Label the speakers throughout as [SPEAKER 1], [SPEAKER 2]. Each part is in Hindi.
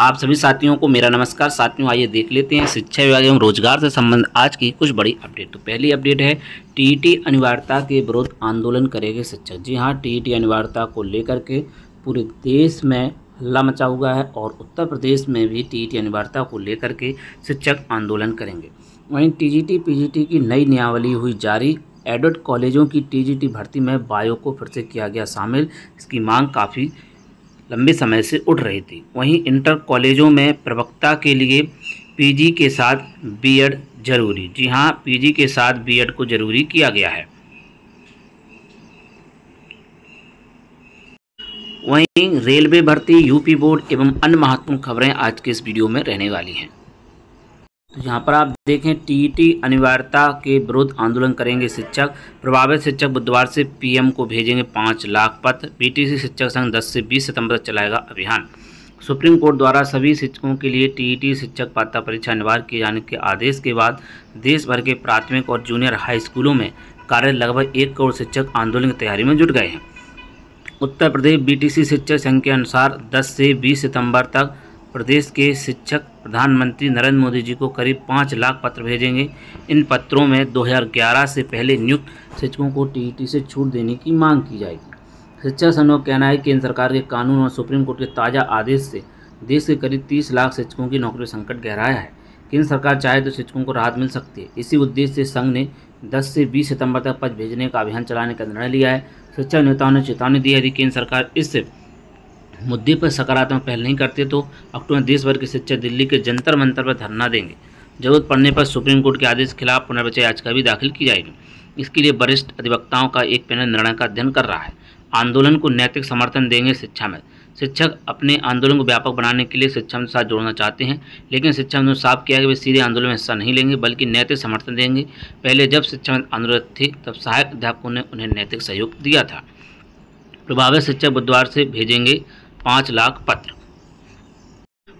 [SPEAKER 1] आप सभी साथियों को मेरा नमस्कार। साथियों, आइए देख लेते हैं शिक्षा विभाग एवं रोजगार से संबंधित आज की कुछ बड़ी अपडेट। तो पहली अपडेट है, टीईटी अनिवार्यता के विरोध आंदोलन करेंगे शिक्षक। जी हां, टीईटी अनिवार्यता को लेकर के पूरे देश में हल्ला मचा हुआ है और उत्तर प्रदेश में भी टीईटी अनिवार्यता को लेकर के शिक्षक आंदोलन करेंगे। वहीं टीजीटी पीजीटी की नई नियमावली हुई जारी। एडेड कॉलेजों की टीजीटी भर्ती में बायो को फिर से किया गया शामिल। इसकी मांग काफ़ी लंबे समय से उठ रही थी। वहीं इंटर कॉलेजों में प्रवक्ता के लिए पीजी के साथ बीएड जरूरी। जी हां, पीजी के साथ बीएड को जरूरी किया गया है। वहीं रेलवे भर्ती, यूपी बोर्ड एवं अन्य महत्वपूर्ण खबरें आज के इस वीडियो में रहने वाली हैं। तो यहाँ पर आप देखें, टीईटी अनिवार्यता के विरोध आंदोलन करेंगे शिक्षक। प्रभावित शिक्षक बुधवार से पीएम को भेजेंगे 5 लाख पत्र। बीटीसी शिक्षक संघ 10 से 20 सितंबर तक चलाएगा अभियान। सुप्रीम कोर्ट द्वारा सभी शिक्षकों के लिए टीईटी शिक्षक पात्रता परीक्षा अनिवार्य किए जाने के आदेश के बाद देश भर के प्राथमिक और जूनियर हाई स्कूलों में कार्यरत लगभग 1 करोड़ शिक्षक आंदोलन की तैयारी में जुट गए हैं। उत्तर प्रदेश बीटीसी शिक्षक संघ के अनुसार 10 से 20 सितंबर तक प्रदेश के शिक्षक प्रधानमंत्री नरेंद्र मोदी जी को करीब 5 लाख पत्र भेजेंगे। इन पत्रों में 2011 से पहले नियुक्त शिक्षकों को टीईटी से छूट देने की मांग की जाएगी। शिक्षक संघ का कहना है कि केंद्र सरकार के कानून और सुप्रीम कोर्ट के ताज़ा आदेश से देश के करीब 30 लाख शिक्षकों की नौकरी संकट गहराया है। केंद्र सरकार चाहे तो शिक्षकों को राहत मिल सकती है। इसी उद्देश्य से संघ ने 10 से 20 सितंबर तक पत्र भेजने का अभियान चलाने का निर्णय लिया है। शिक्षक नेताओं ने चेतावनी दी है यदि केंद्र सरकार इस मुद्दे पर सकारात्मक पहल नहीं करते तो अक्टूबर में देश भर के शिक्षक दिल्ली के जंतर मंतर पर धरना देंगे। जरूरत पड़ने पर सुप्रीम कोर्ट के आदेश के खिलाफ पुनर्विचार याचिका भी दाखिल की जाएगी। इसके लिए वरिष्ठ अधिवक्ताओं का एक पैनल निर्णय का अध्ययन कर रहा है। आंदोलन को नैतिक समर्थन देंगे शिक्षा में। शिक्षक अपने आंदोलन को व्यापक बनाने के लिए शिक्षा में साथ जोड़ना चाहते हैं, लेकिन शिक्षा मंत्री ने साफ किया कि वे सीधे आंदोलन में हिस्सा नहीं लेंगे बल्कि नैतिक समर्थन देंगे। पहले जब शिक्षा मंत्री आंदोलन थे तब सहायक अध्यापकों ने उन्हें नैतिक सहयोग दिया था। प्रभावित शिक्षक बुधवार से भेजेंगे 5 लाख पत्र।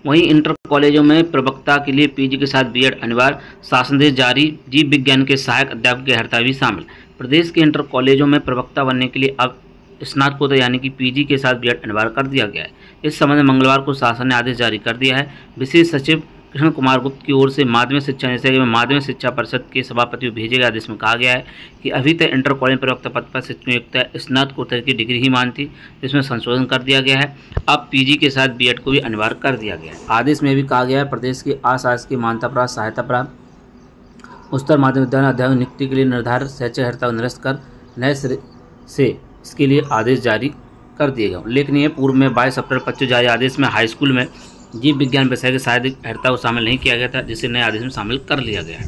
[SPEAKER 1] वहीं इंटर कॉलेजों में प्रवक्ता के लिए पीजी के साथ बीएड अनिवार्य, शासनादेश जारी। जीव विज्ञान के सहायक अध्यापक की हड़ताल भी शामिल। प्रदेश के इंटर कॉलेजों में प्रवक्ता बनने के लिए अब स्नातकोत्तर यानी कि पीजी के साथ बीएड अनिवार्य कर दिया गया है। इस संबंध में मंगलवार को शासन ने आदेश जारी कर दिया है। विशेष सचिव कृष्ण कुमार गुप्त की ओर से माध्यमिक शिक्षा निदेशालय में माध्यमिक शिक्षा परिषद के सभापति को भेजे गए आदेश में कहा गया है कि अभी तक इंटर कॉलेज प्रवक्ता पद पर शिक्षक स्नातकोत्तर की डिग्री ही मानती, जिसमें संशोधन कर दिया गया है। अब पीजी के साथ बीएड को भी अनिवार्य कर दिया गया है। आदेश में भी कहा गया है प्रदेश के अशासकीय मान्यता प्राप्त, सहायता प्राप्त उच्चतर माध्यमिक विद्यालय अध्यापक नियुक्ति के लिए निर्धारित शैक्षिक अर्हता को निरस्त कर नए सिरे से इसके लिए आदेश जारी कर दिए गए। उल्लेखनीय पूर्व में 22 अप्रैल 25 जारी आदेश में हाई स्कूल में जीव विज्ञान विषय के सहायक अर्हता को शामिल नहीं किया गया था, जिसे नए आदेश में शामिल कर लिया गया है।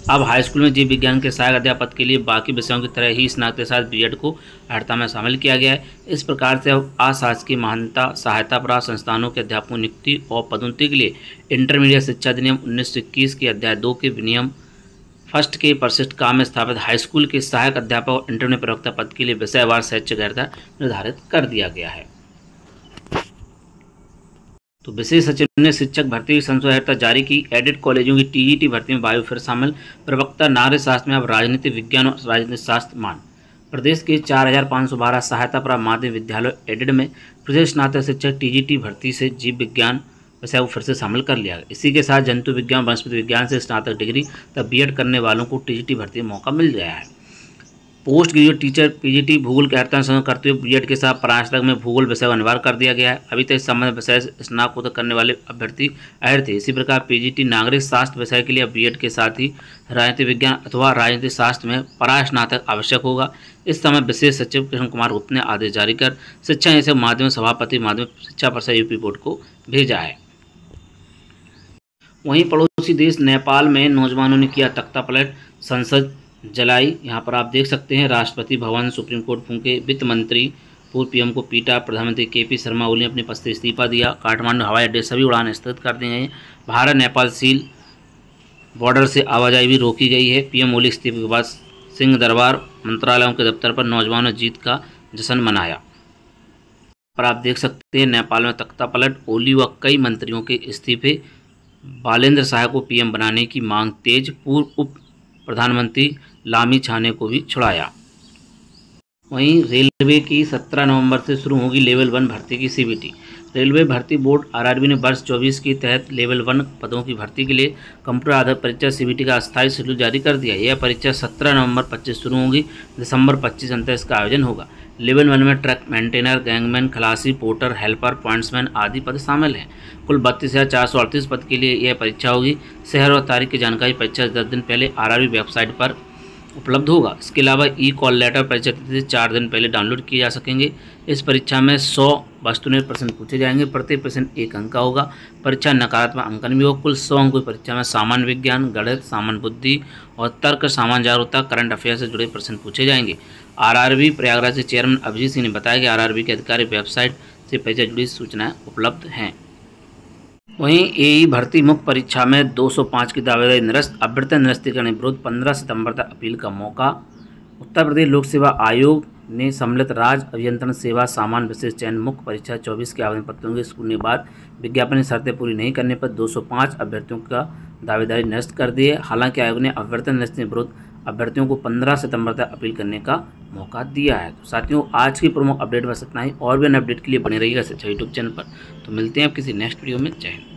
[SPEAKER 1] अब हाई स्कूल में जीव विज्ञान के सहायक अध्यापक के लिए बाकी विषयों की तरह ही स्नातक के साथ बीएड को अर्हता में शामिल किया गया है। इस प्रकार से अब अशासकीय मान्यता सहायता प्राप्त संस्थानों के अध्यापकों नियुक्ति और पदोन्नति के लिए इंटरमीडिएट शिक्षा अधिनियम 1921 के अध्याय 2 के विनियम फर्स्ट के परिशिष्ट काम में स्थापित हाई स्कूल के सहायक अध्यापक और इंटरमीडिएट प्रवक्ता पद के लिए विषयवार शैक्षिक अर्हता निर्धारित कर दिया गया है। तो विशेष सचिव ने शिक्षक भर्ती की संशोधित अर्हता जारी की। एडेड कॉलेजों की टीईटी भर्ती में बायो फिर शामिल। प्रवक्ता नागरिक शास्त्र में अब राजनीति विज्ञान और राजनीतिक शास्त्र मान। प्रदेश के 4512 सहायता प्राप्त माध्यमिक विद्यालय एडेड में प्रदेश स्नातक शिक्षक टीजीटी भर्ती से जीव विज्ञान विषय को फिर से शामिल कर लिया गया। इसी के साथ जंतु विज्ञान वनस्पति विज्ञान से स्नातक डिग्री तब बीएड करने वालों को टीजीटी भर्ती में मौका मिल गया है। पोस्ट ग्रेजुएट टीचर पीजीटी भूगोल के अर्हता संशोधन करते हुए बीएड के साथ प्रास्नातक में भूगोल विषय को अनिवार्य कर दिया गया है। अभी तक इस संबंध विषय स्नातकोत्तर करने वाले अभ्यर्थी अहर थे। इसी प्रकार पीजीटी नागरिक शास्त्र विषय के लिए बीएड के साथ ही राजनीतिक विज्ञान अथवा राजनीतिक शास्त्र में परास्नातक आवश्यक होगा। इस समय विशेष सचिव कृष्ण कुमार गुप्त ने आदेश जारी कर शिक्षा निदेशक माध्यमिक सभापति माध्यमिक शिक्षा परिषद यूपी बोर्ड को भेजा है। वहीं पड़ोसी देश नेपाल में नौजवानों ने किया तख्ता पलट, संसद जलाई। यहाँ पर आप देख सकते हैं, राष्ट्रपति भवन, सुप्रीम कोर्ट फूंके, वित्त मंत्री पूर्व पीएम को पीटा, प्रधानमंत्री केपी शर्मा ओली ने अपने पद से इस्तीफा दिया, काठमांडू हवाई अड्डे सभी उड़ान स्थगित कर दी गई। भारत नेपाल सील बॉर्डर से आवाजाही भी रोकी गई है। पीएम ओली इस्तीफे के बाद सिंह दरबार मंत्रालयों के दफ्तर पर नौजवानों ने जीत का जश्न मनाया। पर आप देख सकते हैं नेपाल में तख्ता पलट, ओली व कई मंत्रियों के इस्तीफे, बालेंद्र शाह को पीएम बनाने की मांग तेज, पूर्व उप प्रधानमंत्री लामी छाने को भी छुड़ाया। वहीं रेलवे की 17 नवंबर से शुरू होगी लेवल 1 भर्ती की सीबीटी। रेलवे भर्ती बोर्ड आरआरबी ने वर्ष 24 के तहत लेवल 1 पदों की भर्ती के लिए कंप्यूटर आधारित परीक्षा सीबीटी का अस्थायी शेड्यूल जारी कर दिया। यह परीक्षा 17 नवंबर 25 शुरू होगी, दिसंबर 25 अंत इसका आयोजन होगा। लेवल 1 में ट्रक मेंटेनर, गैंगमैन, खलासी, पोर्टर, हेल्पर, पॉइंट्समैन आदि पद शामिल हैं। कुल 32,438 पद के लिए यह परीक्षा होगी। शहर और तारीख की जानकारी परीक्षा से 10 दिन पहले आरआरबी वेबसाइट पर उपलब्ध होगा। इसके अलावा ई कॉल लेटर परीक्षा तिथि से 4 दिन पहले डाउनलोड किए जा सकेंगे। इस परीक्षा में 100 वस्तुनिष्ठ प्रश्न पूछे जाएंगे। प्रत्येक प्रश्न 1 अंक का होगा। परीक्षा नकारात्मक अंकन भी होगा। कुल 100 अंकों की परीक्षा में सामान्य विज्ञान, गणित, सामान्य बुद्धि और तर्क, सामान्य जागरूकता, करंट अफेयर से जुड़े प्रश्न पूछे जाएंगे। आरआरबी प्रयागराज के चेयरमैन अभिजीत सिंह ने बताया कि आरआरबी के अधिकारी वेबसाइट से परीक्षा जुड़ी सूचनाएं उपलब्ध हैं। वहीं एई भर्ती मुख्य परीक्षा में 205 की दावेदारी निरस्त, अभ्यर्थी निरस्तीकरण विरोध 15 सितंबर तक अपील का मौका। उत्तर प्रदेश लोक सेवा आयोग ने सम्मिलित राज्य अभियंत्रण सेवा सामान्य विशेष चयन मुख्य परीक्षा 24 के आवेदन पत्रों के स्कूटनी के बाद विज्ञापन की शर्तें पूरी नहीं करने पर 205 अभ्यर्थियों का दावेदारी निरस्त कर दी है। हालांकि आयोग ने अभ्यर्थी निरस्ती विरोध अभ्यर्थियों को 15 सितंबर तक अपील करने का मौका दिया है। तो साथियों, आज की प्रमुख अपडेट बस इतना ही। और भी अपडेट के लिए बने रहिएगा शिक्षा यूट्यूब चैनल पर। तो मिलते हैं अब किसी नेक्स्ट वीडियो में। जय हिंद।